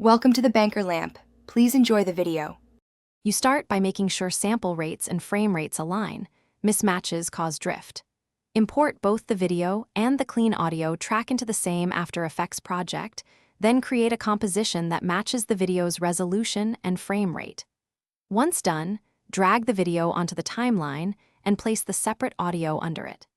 Welcome to the Banker Lamp. Please enjoy the video. You start by making sure sample rates and frame rates align. Mismatches cause drift. Import both the video and the clean audio track into the same After Effects project, then create a composition that matches the video's resolution and frame rate. Once done, drag the video onto the timeline and place the separate audio under it.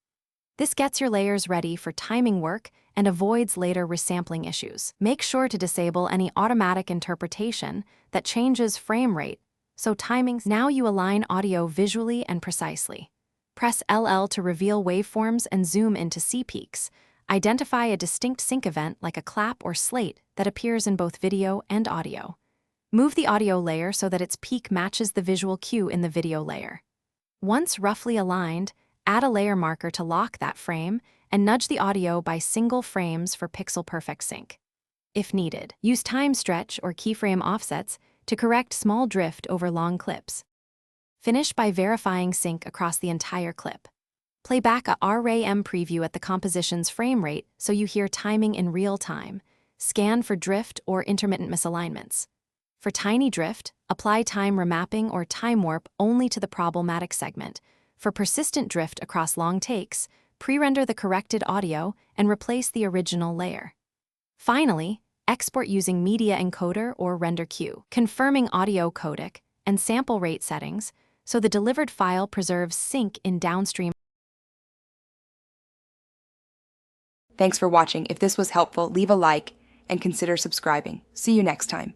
This gets your layers ready for timing work and avoids later resampling issues. Make sure to disable any automatic interpretation that changes frame rate, so timings. Now you align audio visually and precisely. Press LL to reveal waveforms and zoom into C peaks. Identify a distinct sync event like a clap or slate that appears in both video and audio. Move the audio layer so that its peak matches the visual cue in the video layer. Once roughly aligned, add a layer marker to lock that frame and nudge the audio by single frames for pixel-perfect sync. If needed, use time stretch or keyframe offsets to correct small drift over long clips. Finish by verifying sync across the entire clip. Play back a RAM preview at the composition's frame rate so you hear timing in real time. Scan for drift or intermittent misalignments. For tiny drift, apply time remapping or time warp only to the problematic segment. For persistent drift across long takes, pre-render the corrected audio and replace the original layer. Finally, export using Media Encoder or Render Queue, confirming audio codec and sample rate settings so the delivered file preserves sync in downstream. Thanks for watching. If this was helpful, leave a like and consider subscribing. See you next time.